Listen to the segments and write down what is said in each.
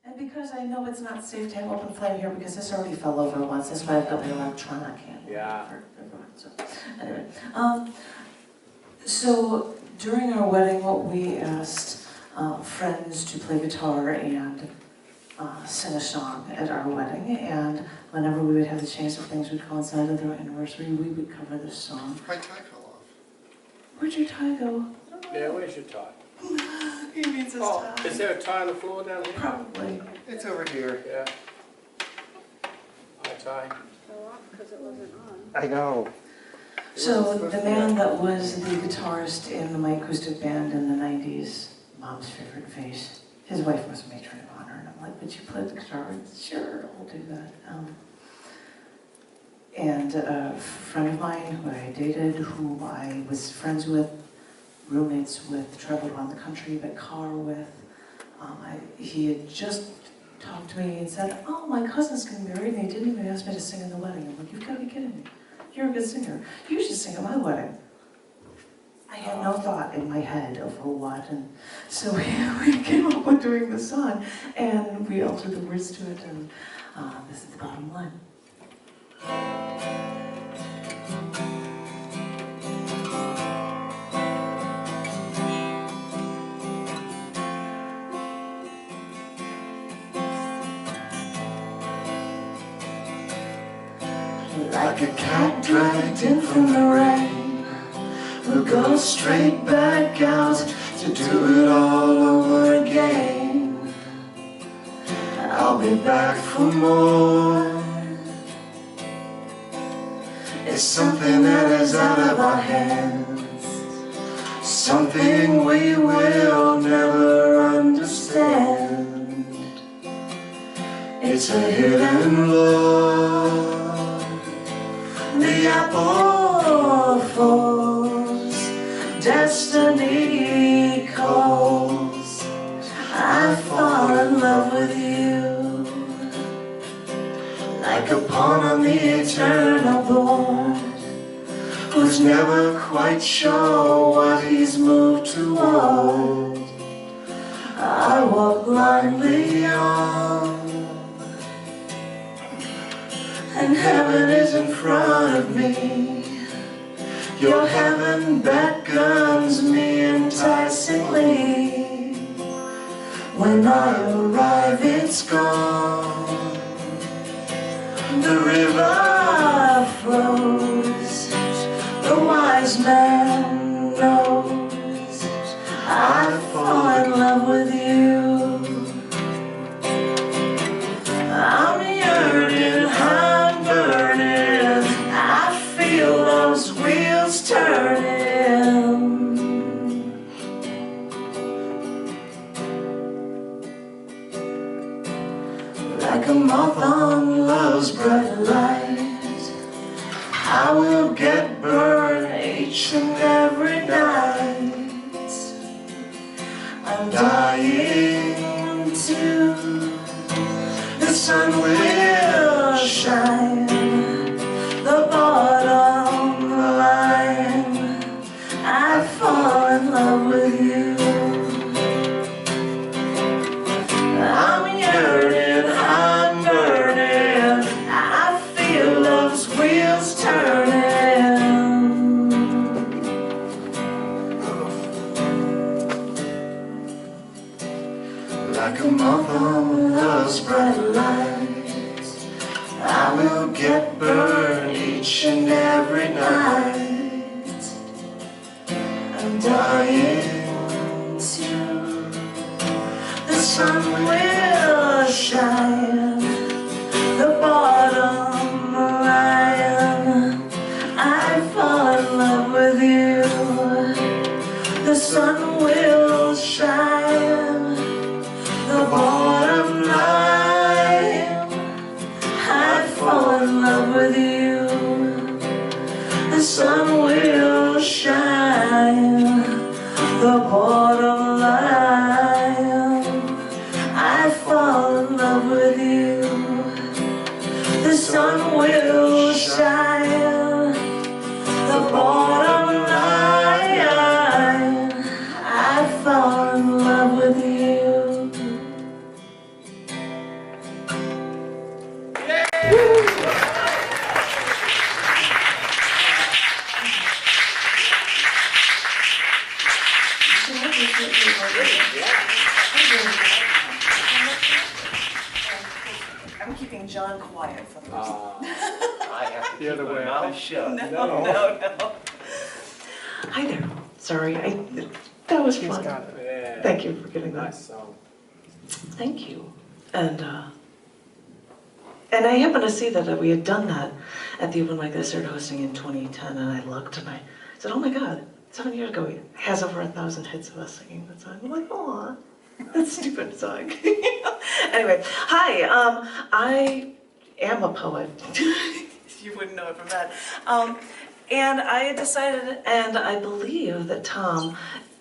And because I know it's not safe to have open flame here, because this already fell over once, that's why I've got my electronic candle. Yeah. For everyone. So, anyway, so during our wedding, we asked friends to play guitar and sing a song at our wedding, and whenever we would have the chance of things would coincide with our anniversary, we would cover this song. My tie fell off. Where'd your tie go? Yeah, where's your tie? He needs his Oh, tie. is there a tie on the floor down here? Probably. It's over here. Yeah. My tie. Fell off because it wasn't on. I know. So the man that was the guitarist in my acoustic band in the 90s, Mom's favorite face, his wife was a matron of honor, and I'm like, would you play the guitar? Sure, I'll do that. And a friend of mine who I dated, who I was friends with, roommates with, traveled around the country by car with, he had just talked to me and said, oh, my cousin's getting married, and he didn't even ask me to sing in the wedding. I'm like, you've got to be kidding me. You're a good singer. You should sing at my wedding. I had no thought in my head of what, and so we came up with doing this song, and we altered the words to it, and this is the bottom line. Like a cat dragged in from the rain, we'll go straight back out to do it all over again. I'll be back for more. It's something that is out of our hands, something we will never understand. It's a hidden love. The apple falls, destiny calls. I fall in love with you, like a pawn on the eternal board, who's never quite sure what he's moved toward. I walk blindly on, and heaven is in front of me. Your heaven beckons me enticingly. When I arrive, it's gone. The river flows. The wise man knows. I fall in love with you. I'm yearning, I'm burning. I feel those wheels turning. Like a moth on love's bright light, I will get burned each and every night. I'm dying to. The sun will shine, the bottom line. I fall in love with you. I'm yearning, I'm burning. I feel those wheels turning. Like a moth on love's bright light, I will get burned each and every night. I'm dying to. The sun will shine, the bottom line. I fall in love with you. The sun will shine, the bottom line. I fall in love with you. The sun will shine, the bottom line. I fall in love with you. gone quiet for the rest. I have to The keep other my way. mouth shut. No. Hi there. Sorry, that was He's fun. got it. Yeah. Thank you for getting that. Nice song. Thank you. And I happened to see that we had done that at the open mic that I started hosting in 2010, and I looked and I said, oh my God, 7 years ago it has over 1,000 hits of us singing that song. I'm like, aw, that stupid song. Anyway, hi, I am a poet. You wouldn't know it from that. And I decided, and I believe that Tom,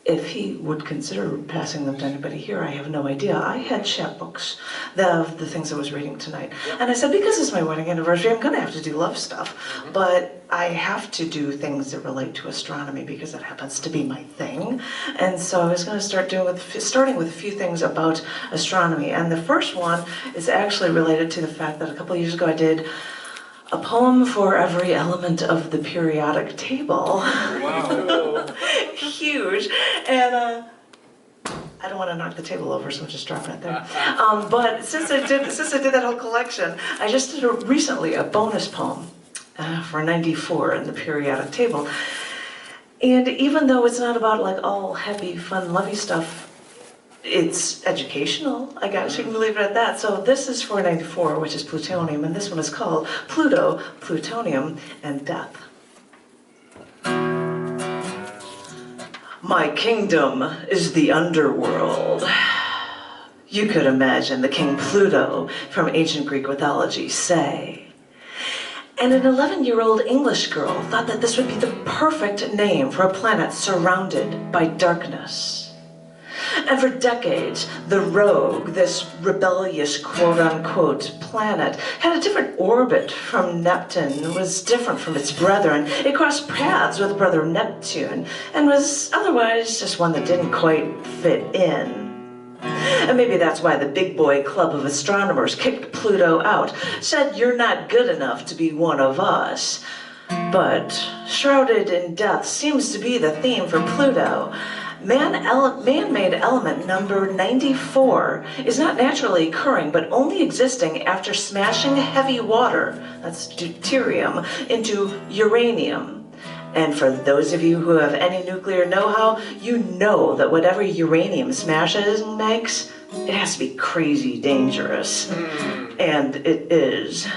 if he would consider passing them to anybody here, I have no idea. I had chapbooks of the things I was reading tonight. And I said, because it's my wedding anniversary, I'm going to have to do love stuff. But I have to do things that relate to astronomy because that happens to be my thing. And so I was going to starting with a few things about astronomy. And the first one is actually related to the fact that a couple of years ago I did a poem for every element of the periodic table. Wow. Huge. And I don't want to knock the table over, so I'm just dropping it there. But since I did that whole collection, I just did recently a bonus poem for 94 in the periodic table. And even though it's not about like all happy, fun, lovey stuff, it's educational, I guess you can leave it at that. So this is for 94, which is plutonium, and this one is called Pluto, Plutonium, and Death. My kingdom is the underworld. You could imagine the king Pluto from ancient Greek mythology, say. And an 11-year-old English girl thought that this would be the perfect name for a planet surrounded by darkness. And for decades, the rogue, this rebellious quote-unquote planet, had a different orbit from Neptune, was different from its brethren. It crossed paths with brother Neptune, and was otherwise just one that didn't quite fit in. And maybe that's why the big boy club of astronomers kicked Pluto out, said you're not good enough to be one of us. But shrouded in death seems to be the theme for Pluto. Man-made element number 94 is not naturally occurring, but only existing after smashing heavy water, that's deuterium, into uranium. And for those of you who have any nuclear know-how, you know that whatever uranium smashes and makes, it has to be crazy dangerous. And it is.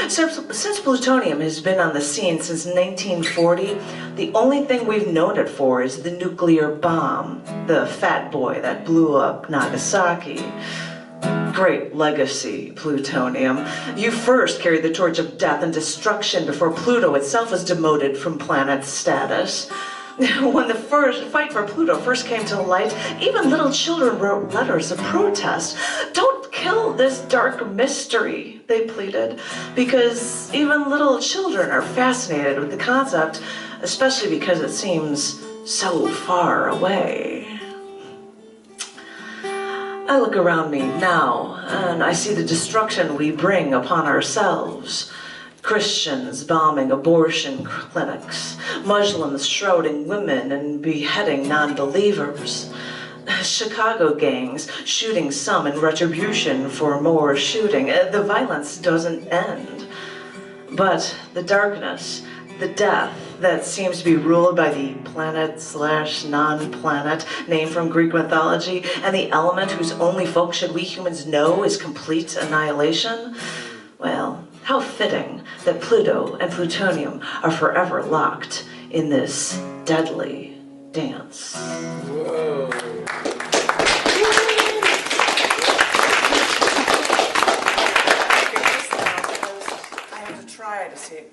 Since plutonium has been on the scene since 1940, the only thing we've known it for is the nuclear bomb, the fat boy that blew up Nagasaki. Great legacy, plutonium. You first carried the torch of death and destruction before Pluto itself was demoted from planet status. When the fight for Pluto first came to light, even little children wrote letters of protest. Don't kill this dark mystery, they pleaded, because even little children are fascinated with the concept, especially because it seems so far away. I look around me now, and I see the destruction we bring upon ourselves. Christians bombing abortion clinics, Muslims shrouding women and beheading non-believers, Chicago gangs shooting some in retribution for more shooting. The violence doesn't end. But the darkness, the death that seems to be ruled by the planet/non-planet, name from Greek mythology, and the element whose only function we humans know is complete annihilation, well, how fitting that Pluto and plutonium are forever locked in this deadly dance. Whoa. I have to try to see.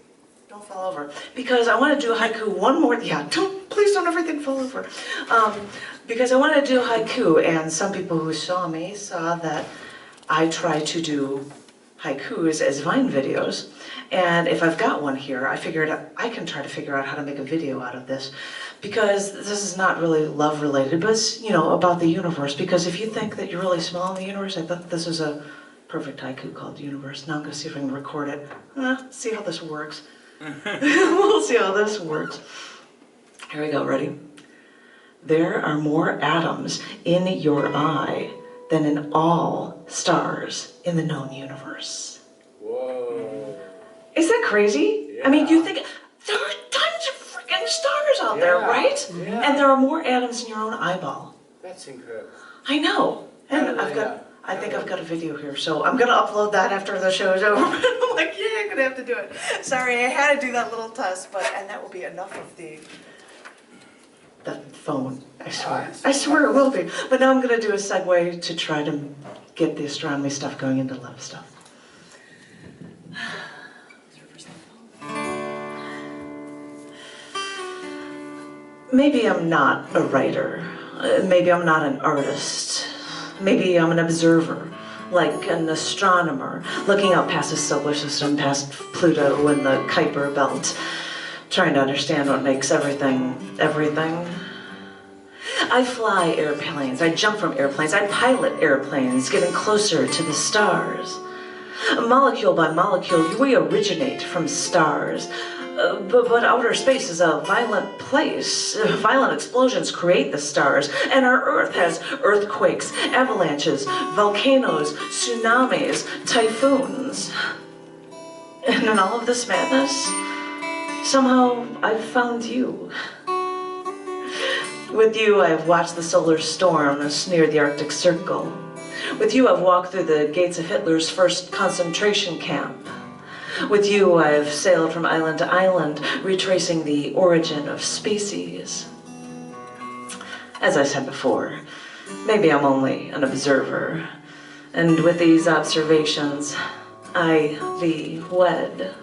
Don't fall over. Because I want to do haiku one more. Yeah, please don't everything fall over. Because I want to do haiku, and some people who saw me saw that I try to do haikus as Vine videos, and if I've got one here, I figured I can try to figure out how to make a video out of this, because this is not really love related, but it's, you know, about the universe. Because if you think that you're really small in the universe, I thought this was a perfect haiku called Universe. Now I'm going to see if I can record it. See how this works. We'll see how this works. Here we go, ready? There are more atoms in your eye than in all stars in the known universe. Whoa. Is that crazy? Yeah. I mean, you think there are tons of freaking stars out there, Yeah. right? Yeah. And there are more atoms in your own eyeball. That's incredible. I know. And I think I've got a video here, so I'm gonna upload that after the show is over. I'm like, yeah, I'm gonna have to do it. Sorry, I had to do that little test, and that will be enough of the phone, I swear. I swear it will be. But now I'm gonna do a segue to try to get the astronomy stuff going into love stuff. Maybe I'm not a writer. Maybe I'm not an artist. Maybe I'm an observer, like an astronomer, looking out past the solar system, past Pluto and the Kuiper belt, trying to understand what makes everything, everything. I fly airplanes, I jump from airplanes, I pilot airplanes, getting closer to the stars. Molecule by molecule, we originate from stars. But outer space is a violent place. Violent explosions create the stars, and our Earth has earthquakes, avalanches, volcanoes, tsunamis, typhoons. And in all of this madness, somehow I've found you. With you, I've watched the solar storms near the Arctic Circle. With you, I've walked through the gates of Hitler's first concentration camp. With you, I've sailed from island to island, retracing the origin of species. As I said before, maybe I'm only an observer, and with these observations, I thee wed.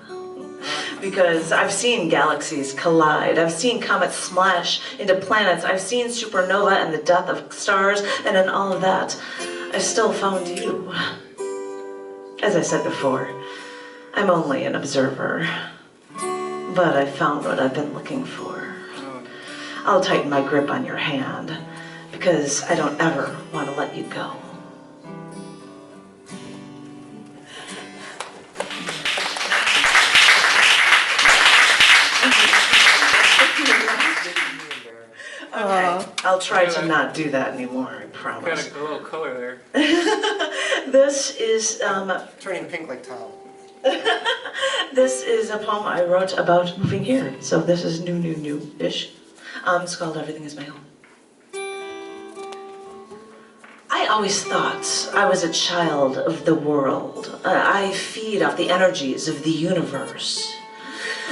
Because I've seen galaxies collide, I've seen comets smash into planets, I've seen supernova and the death of stars, and in all of that, I still found you. As I said before, I'm only an observer, but I found what I've been looking for. I'll tighten my grip on your hand, because I don't ever want to let you go. Okay, I'll try to not do that anymore, I promise. Got a little color there. This is Turning pink like Tom. this is a poem I wrote about moving here. So this is new-ish. It's called Everything Is My Home. I always thought I was a child of the world. I feed off the energies of the universe.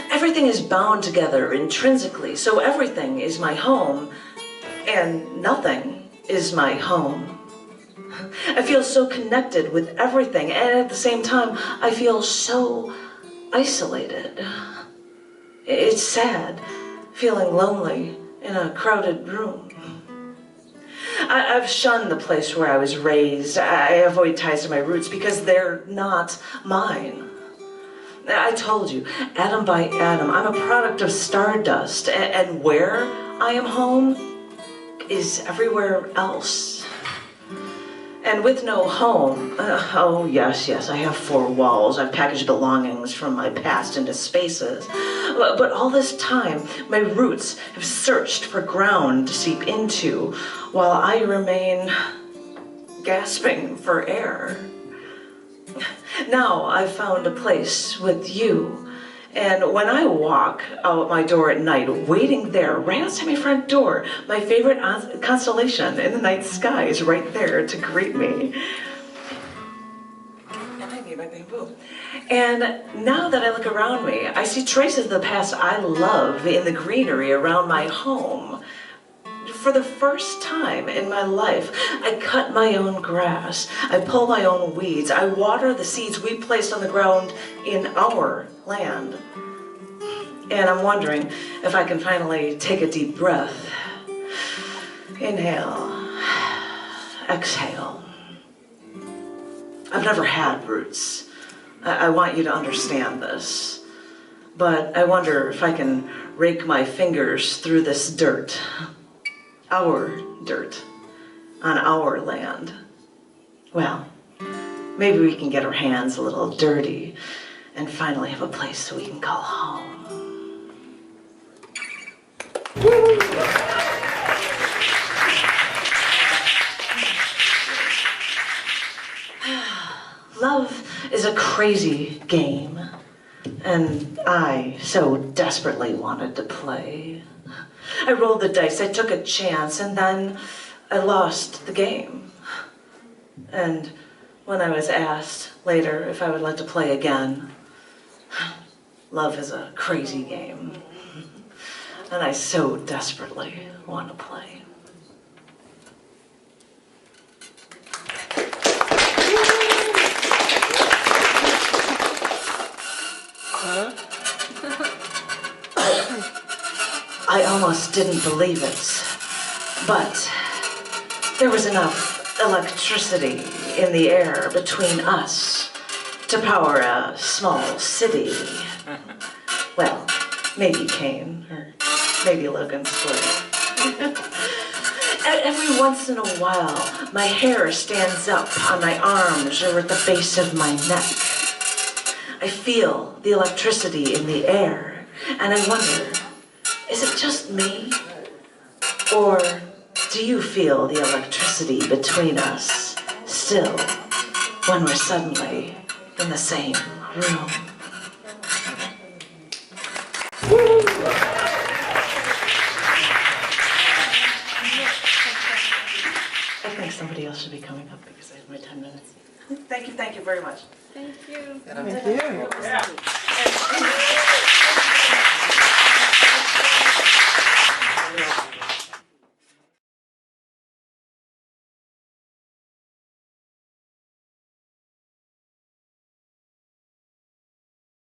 Everything is bound together intrinsically, so everything is my home, and nothing is my home. I feel so connected with everything, and at the same time, I feel so isolated. It's sad, feeling lonely in a crowded room. I've shunned the place where I was raised. I avoid ties to my roots because they're not mine. I told you, atom by atom, I'm a product of stardust, and where I am home is everywhere else. And with no home, oh yes, I have four walls. I've packaged belongings from my past into spaces. But all this time, my roots have searched for ground to seep into, while I remain gasping for air. Now I've found a place with you, and when I walk out my door at night, waiting there, right outside my front door, my favorite constellation in the night sky is right there to greet me. And I need my bamboo. And now that I look around me, I see traces of the past I love in the greenery around my home. For the first time in my life, I cut my own grass, I pull my own weeds, I water the seeds we placed on the ground in our land. And I'm wondering if I can finally take a deep breath. Inhale, exhale. I've never had roots. I want you to understand this. But I wonder if I can rake my fingers through this dirt. Our dirt, on our land. Well, maybe we can get our hands a little dirty and finally have a place we can call home. Love is a crazy game. And I so desperately wanted to play. I rolled the dice, I took a chance, and then I lost the game. And when I was asked later if I would like to play again, love is a crazy game. And I so desperately want to play. I almost didn't believe it, but there was enough electricity in the air between us to power a small city. Well, maybe Kane, or maybe Logan Square. Every once in a while, my hair stands up on my arms or at the base of my neck. I feel the electricity in the air, and I wonder, is it just me? Or do you feel the electricity between us still when we're suddenly in the same room? I think somebody else should be coming up because I have my 10 minutes. Thank you very much. Thank you. Thank you.